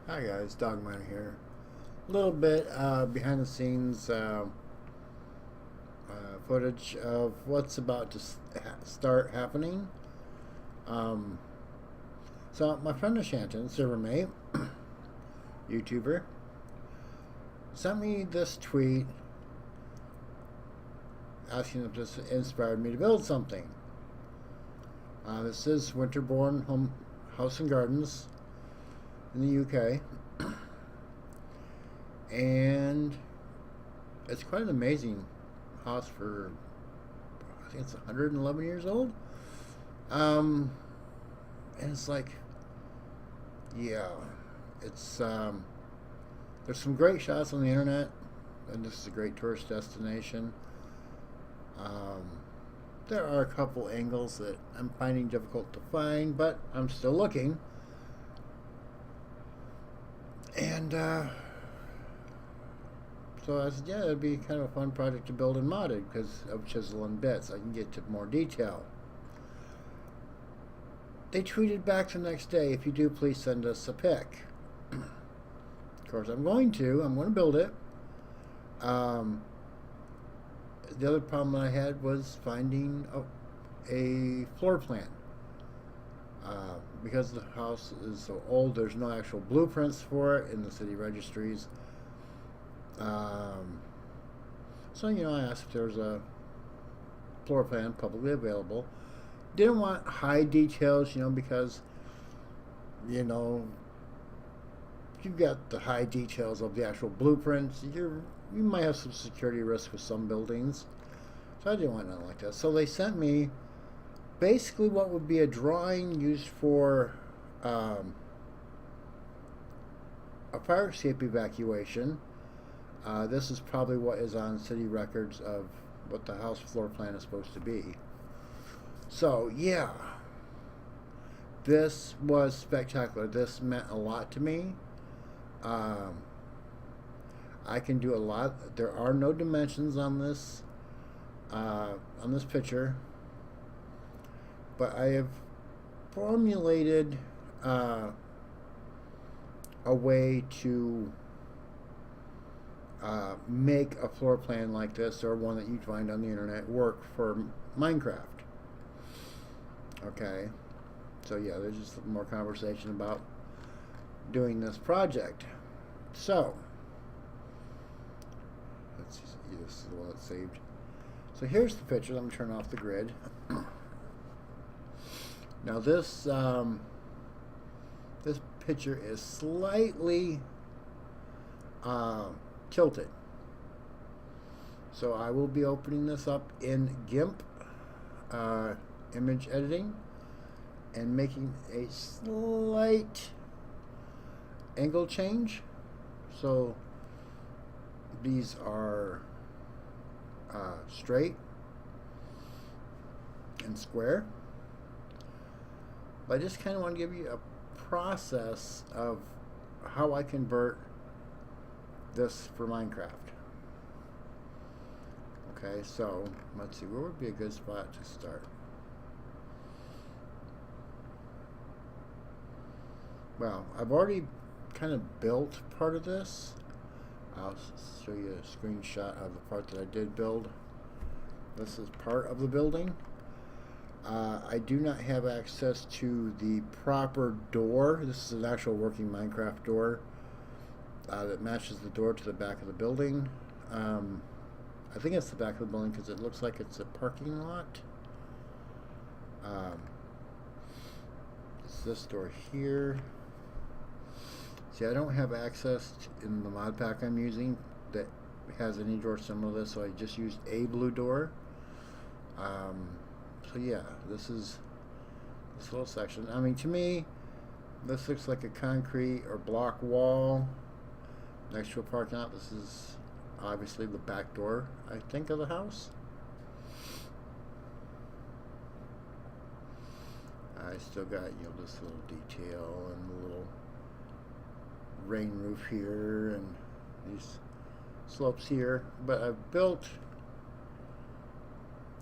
Hi guys, Dogman here. A little bit behind the scenes footage of what's about to start happening. Um, so my friend Ashanton, Silvermate, YouTuber, sent me this tweet asking if this inspired me to build something. This is Winterbourne House and Gardens in the UK. And it's quite an amazing house for, I think it's 111 years old. And it's like, yeah, it's there's some great shots on the internet, and this is a great tourist destination. Um, there are a couple angles that I'm finding difficult to find, but I'm still looking. And so I said, yeah, it'd be kind of a fun project to build and modded because of chisel and bits. I can get to more detail. They tweeted back the next day, if you do, please send us a pic. Of course, I'm going to build it. The other problem I had was finding a floor plan. Because the house is so old, there's no actual blueprints for it in the city registries. So, I asked if there was a floor plan publicly available. Didn't want high details, because, you've got the high details of the actual blueprints. You might have some security risk with some buildings. So I didn't want nothing like that. So they sent me basically what would be a drawing used for a fire escape evacuation. This is probably what is on city records of what the house floor plan is supposed to be. So, yeah. This was spectacular. This meant a lot to me. I can do a lot. There are no dimensions on this picture. But I have formulated a way to make a floor plan like this, or one that you'd find on the internet, work for Minecraft. Okay, so yeah, there's just more conversation about doing this project. So let's see, this is the one that's saved. So here's the picture. Let me turn off the grid. Now this picture is slightly tilted. So I will be opening this up in GIMP image editing and making a slight angle change. So these are straight and square. But I just kind of want to give you a process of how I convert this for Minecraft. Okay, so let's see, where would be a good spot to start? Well, I've already kind of built part of this. I'll show you a screenshot of the part that I did build. This is part of the building. I do not have access to the proper door. This is an actual working Minecraft door that matches the door to the back of the building. I think it's the back of the building because it looks like it's a parking lot. It's this door here. See, I don't have access in the mod pack I'm using that has any door similar to this, so I just used a blue door. So yeah, this is this little section. I mean, to me, this looks like a concrete or block wall next to a parking lot. This is obviously the back door, I think, of the house. I still got, this little detail and the little rain roof here and these slopes here. But I've built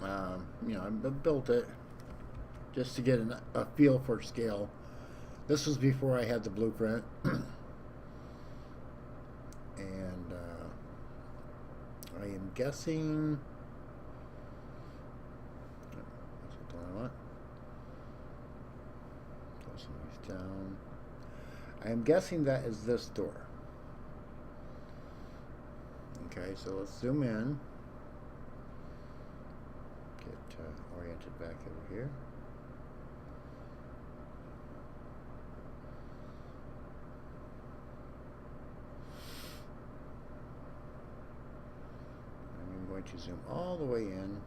I built it just to get a feel for scale. This was before I had the blueprint. guessing. That's not the one I want. Close these down. I am guessing that is this door. Okay, so let's zoom in. Get oriented back over here. I'm going to zoom all the way in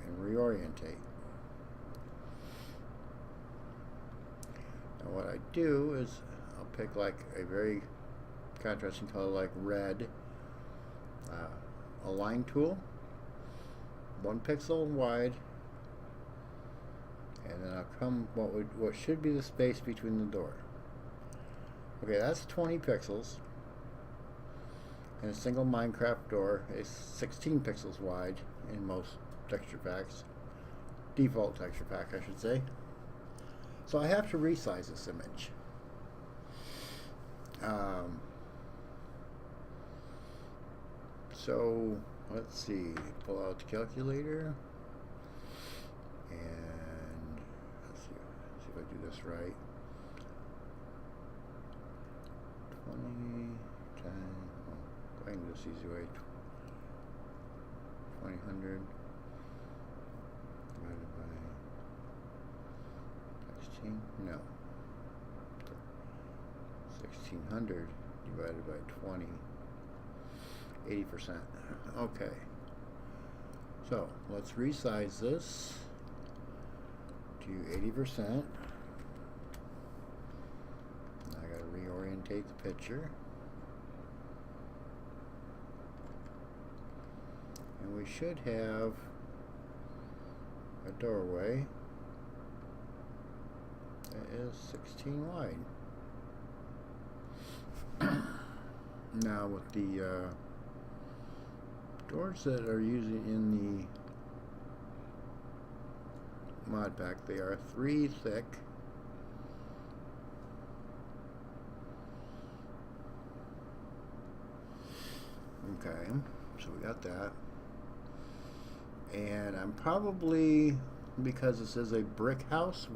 and reorientate. Now what I do is I'll pick like a very contrasting color like red, align tool, 1 pixel wide, and then I'll come what should be the space between the door. Okay, that's 20 pixels, and a single Minecraft door is 16 pixels wide in most texture packs, default texture pack I should say. So I have to resize this image. So let's see, pull out the calculator and let's see if I do this right. 20 times, go ahead and do this easy way. 2000 divided by 16, no. 1600 divided by 20. 80%. Okay. So let's resize this to 80%. I gotta reorientate the picture. And we should have a doorway that is 16 wide. Now with the doors that are using in the mod pack, they are 3 thick. Okay, so we got that. And I'm probably, because this is a brick house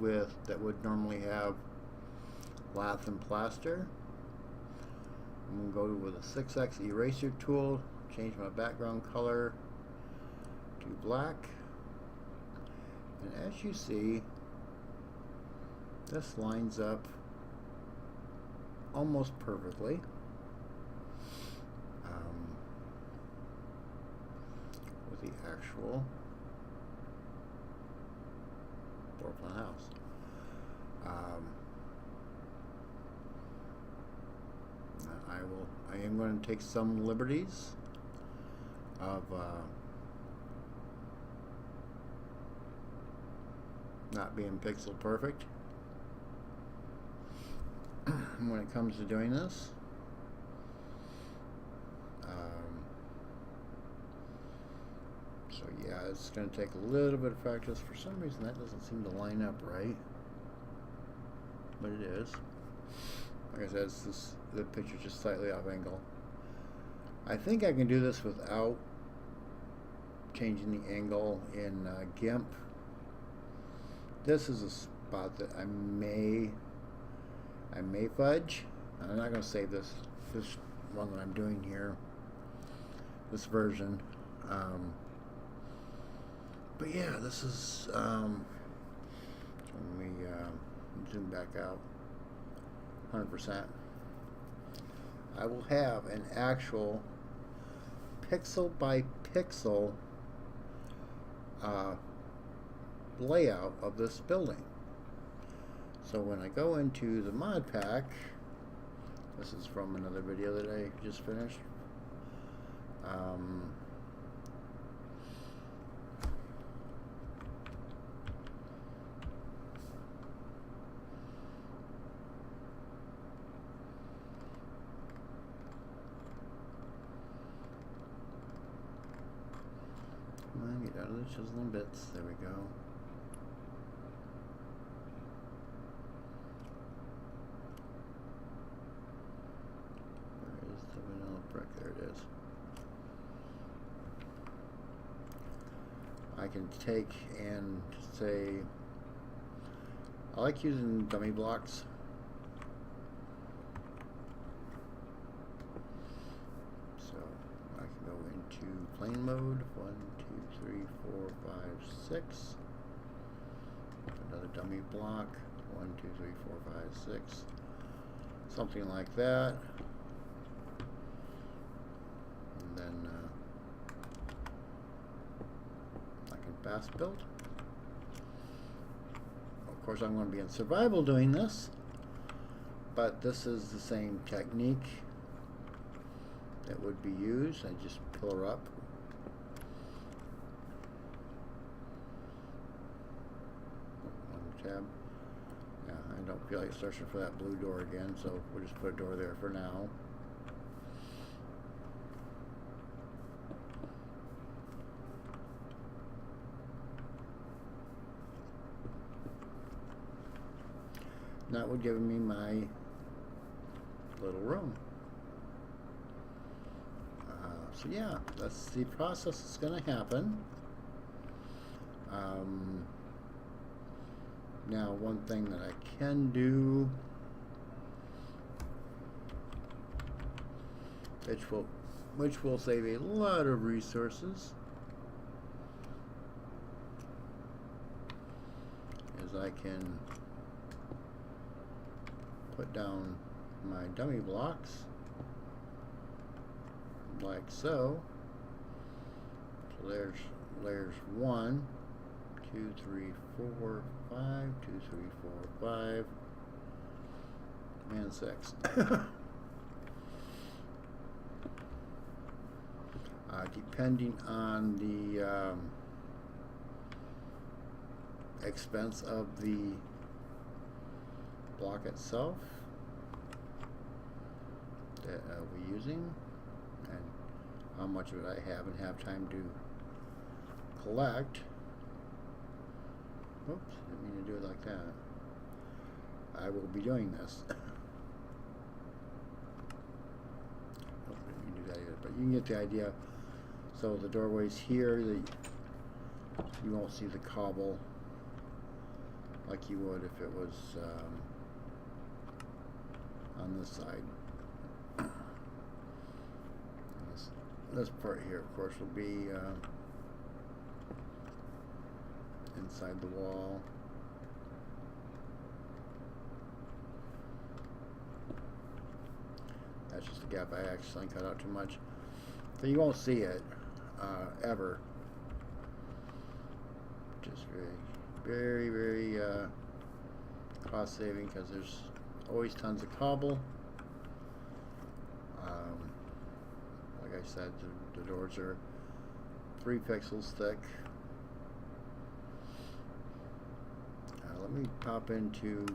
that would normally have lath and plaster, I'm going to go with a 6x eraser tool, change my background color to black, and as you see, this lines up almost perfectly with the actual floor plan house. I am going to take some liberties of not being pixel perfect when it comes to doing this. So yeah, it's going to take a little bit of practice. For some reason that doesn't seem to line up right, but it is. Like I said, the picture's just slightly off angle. I think I can do this without changing the angle in GIMP. This is a spot that I may fudge. I'm not going to save this one that I'm doing here, this version. But yeah, this is when we zoom back out 100%. I will have an actual pixel by pixel layout of this building. So when I go into the mod pack, this is from another video that I just finished. Get out of the chiseling bits. There we go. Where is the vanilla brick? There it is. I can take and say, I like using dummy blocks. So I can go into plane mode. 1, 2, 3, 4, 5, 6. Another dummy block. 1, 2, 3, 4, 5, 6. Something like that. And then I can fast build. Of course, I'm going to be in survival doing this, but this is the same technique that would be used. I just pillar up. One tab. Yeah, I don't feel like searching for that blue door again, so we'll just put a door there for now. That would give me my little room. So yeah, that's the process that's going to happen. Now, one thing that I can do, which will save a lot of resources, is I can put down my dummy blocks like so. So there's layers 1, 2, 3, 4, 5, 2, 3, 4, 5, and 6. Depending on the expense of the block itself that we're using and how much of it I have and have time to collect. Oops, didn't mean to do it like that. I will be doing this. Didn't mean to do that either, but you can get the idea. So the doorway's here, you won't see the cobble like you would if it was on this side. This part here, of course, will be inside the wall. That's just a gap I actually cut out too much. So you won't see it ever. Just very, very cost saving because there's always tons of cobble. Like I said, the doors are 3 pixels thick. Let me pop into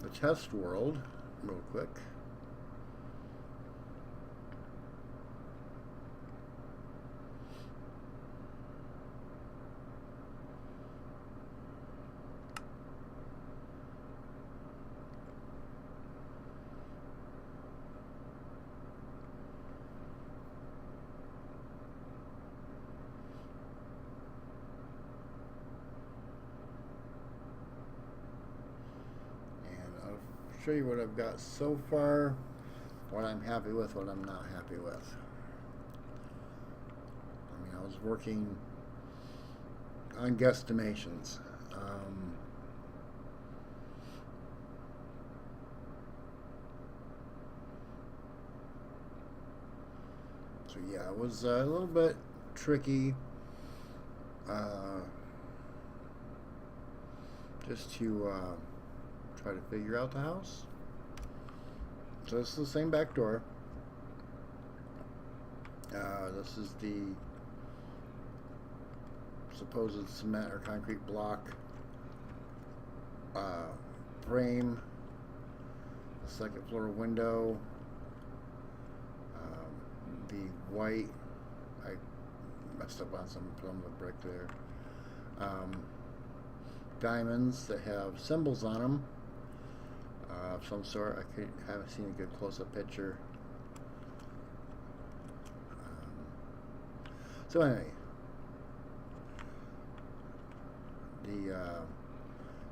the test world real quick. Show you what I've got so far, what I'm happy with, what I'm not happy with. I mean, I was working on guesstimations. So yeah, it was a little bit tricky just to try to figure out the house. So this is the same back door. This is the supposed cement or concrete block frame, the second floor window, the white, I messed up on some of the brick there, diamonds that have symbols on them of some sort. I haven't seen a good close-up picture. So anyway,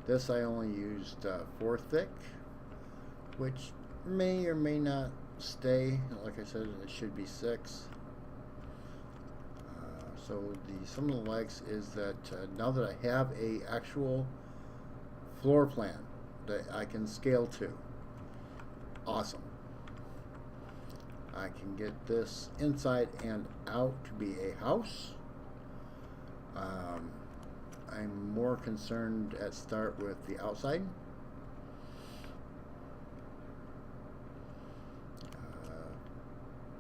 This I only used 4 thick, which may or may not stay. Like I said, it should be 6. So some of the likes is that now that I have a actual floor plan that I can scale to, awesome. I can get this inside and out to be a house. I'm more concerned at start with the outside.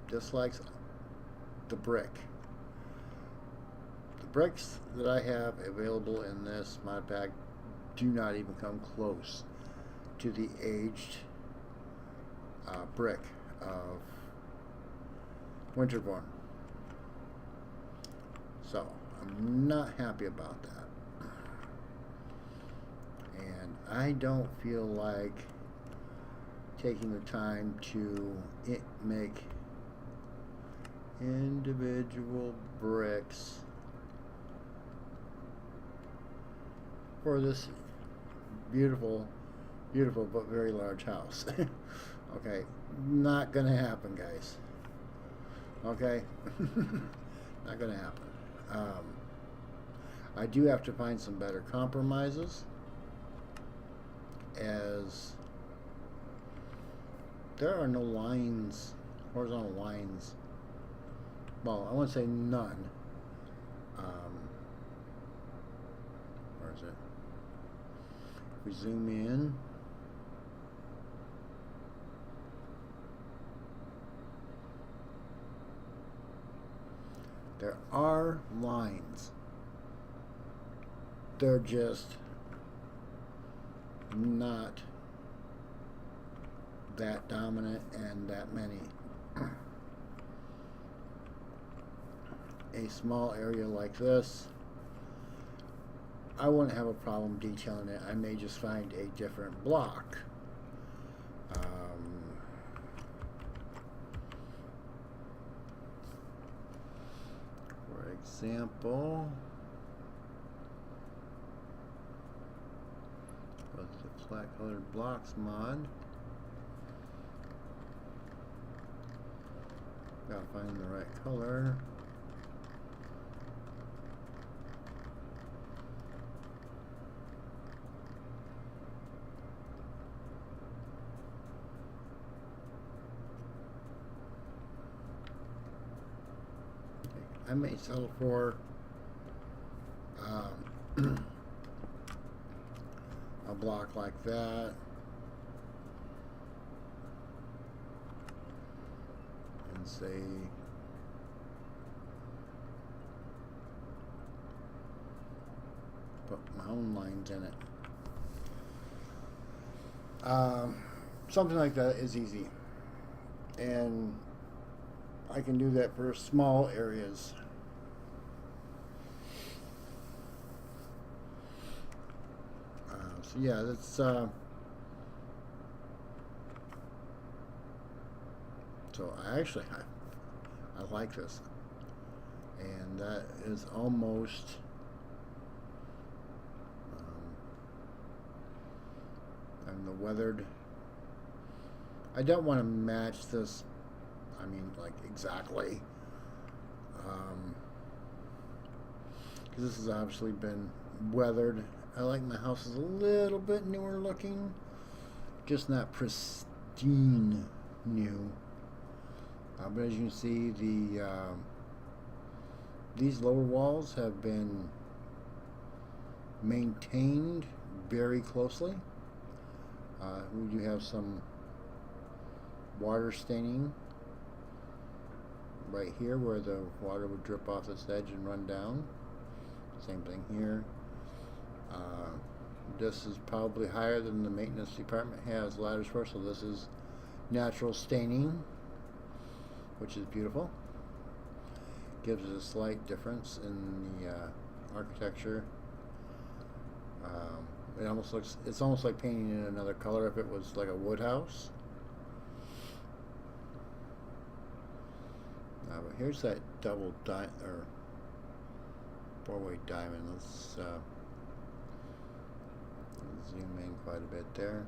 Dislikes the brick. The bricks that I have available in this mod pack do not even come close to the aged brick of Winterbourne. So I'm not happy about that. And I don't feel like taking the time to make individual bricks for this beautiful but very large house. Okay, not gonna happen, guys. Okay, not gonna happen. I do have to find some better compromises, as there are no lines, horizontal lines. Well, I wouldn't say none. Where is it? If we zoom in, there are lines. They're just not that dominant and that many. A small area like this, I wouldn't have a problem detailing it. I may just find a different block. For example, with the flat colored blocks mod, gotta find the right color. I may settle for a block like that, and say put my own lines in it. Something like that is easy, and I can do that for small areas. So yeah, that's so I like this, and that is almost and the weathered. I don't want to match this. I mean, like, exactly. Because this has obviously been weathered. I like my houses a little bit newer looking. Just not pristine new. But as you can see, these lower walls have been maintained very closely. We do have some water staining right here where the water would drip off this edge and run down. Same thing here. This is probably higher than the maintenance department has ladders for, so this is natural staining, which is beautiful. Gives it a slight difference in the architecture. It's almost like painting in another color if it was like a wood house. But here's that double or four-way diamond. Let's Zoom in quite a bit there.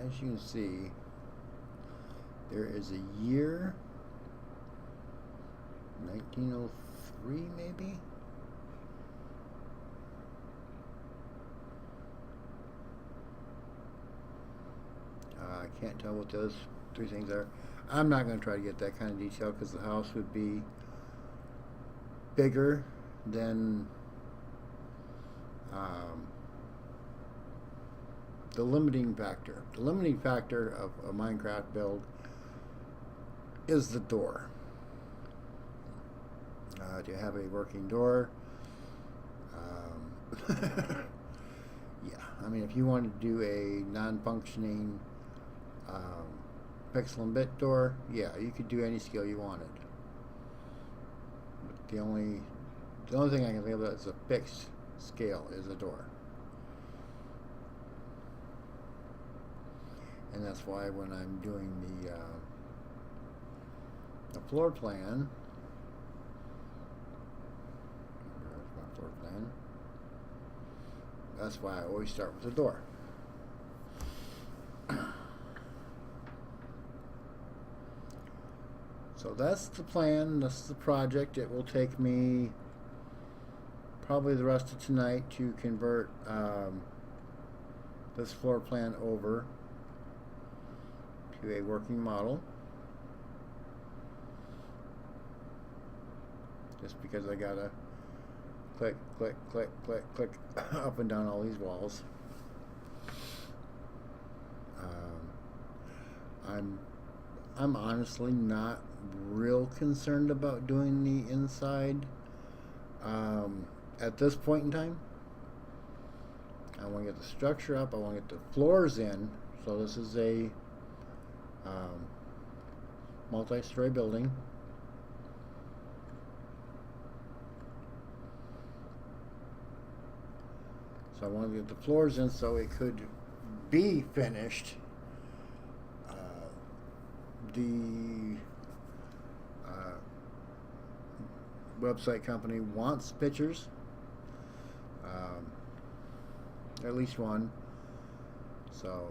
As you can see, there is a year, 1903 maybe? I can't tell what those three things are. I'm not going to try to get that kind of detail because the house would be bigger than the limiting factor. The limiting factor of a Minecraft build is the door. Do you have a working door? Yeah, I mean, if you wanted to do a non-functioning pixel and bit door, yeah, you could do any scale you wanted. But the only thing I can think of that's a fixed scale is a door. And that's why when I'm doing the floor plan, there's my floor plan, that's why I always start with the door. So that's the plan, that's the project. It will take me probably the rest of tonight to convert this floor plan over to a working model. Just because I gotta click, click, click, click, click up and down all these walls. I'm honestly not real concerned about doing the inside at this point in time. I want to get the structure up. I want to get the floors in. So this is a multi-story building. So I want to get the floors in so it could be finished. The website company wants pictures, at least one. So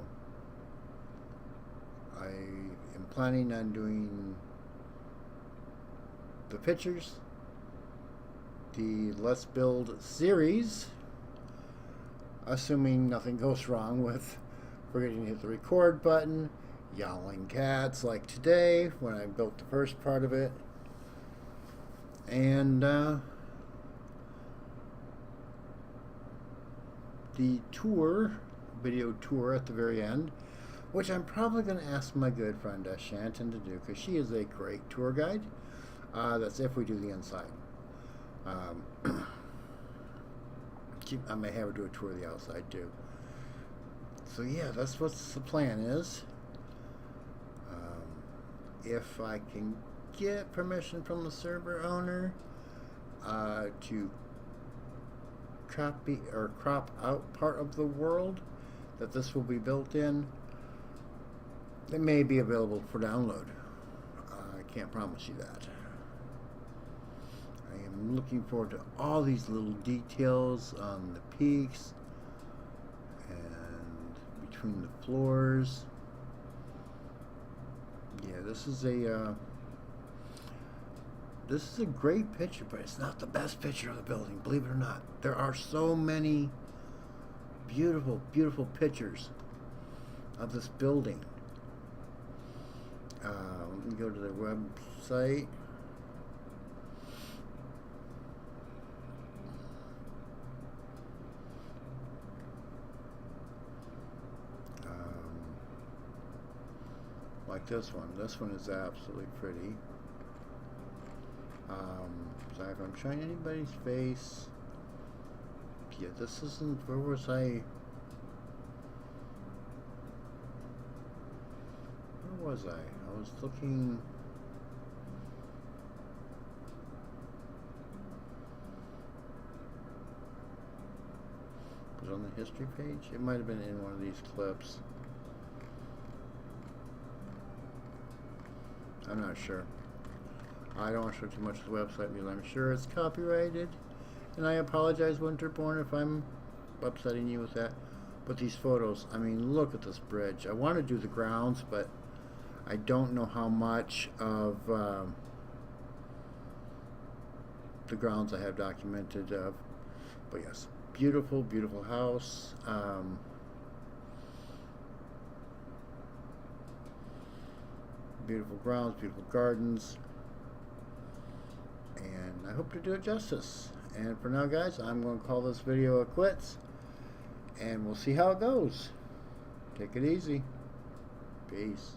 I am planning on doing the pictures, the Let's Build series, assuming nothing goes wrong with forgetting to hit the record button, yowling cats like today when I built the first part of it, and the video tour at the very end, which I'm probably going to ask my good friend Shanton to do because she is a great tour guide. That's if we do the inside. I may have her do a tour of the outside too. So yeah, that's what the plan is. If I can get permission from the server owner to copy or crop out part of the world that this will be built in, it may be available for download. I can't promise you that. I am looking forward to all these little details on the peaks and between the floors. Yeah, this is a great picture, but it's not the best picture of the building, believe it or not. There are so many beautiful, beautiful pictures of this building. Let me go to their website. Like this one. This one is absolutely pretty. Sorry if I'm showing anybody's face. Yeah, this isn't. Where was I? Where was I? I was looking. Was it on the history page? It might have been in one of these clips. I'm not sure. I don't want to show too much of the website because I'm sure it's copyrighted. And I apologize, Winterbourne, if I'm upsetting you with that. But these photos, I mean, look at this bridge. I want to do the grounds, but I don't know how much of the grounds I have documented of. But yes, beautiful, beautiful house. Beautiful grounds, beautiful gardens. And I hope to do it justice. And for now, guys, I'm going to call this video a quits. And we'll see how it goes. Take it easy. Peace.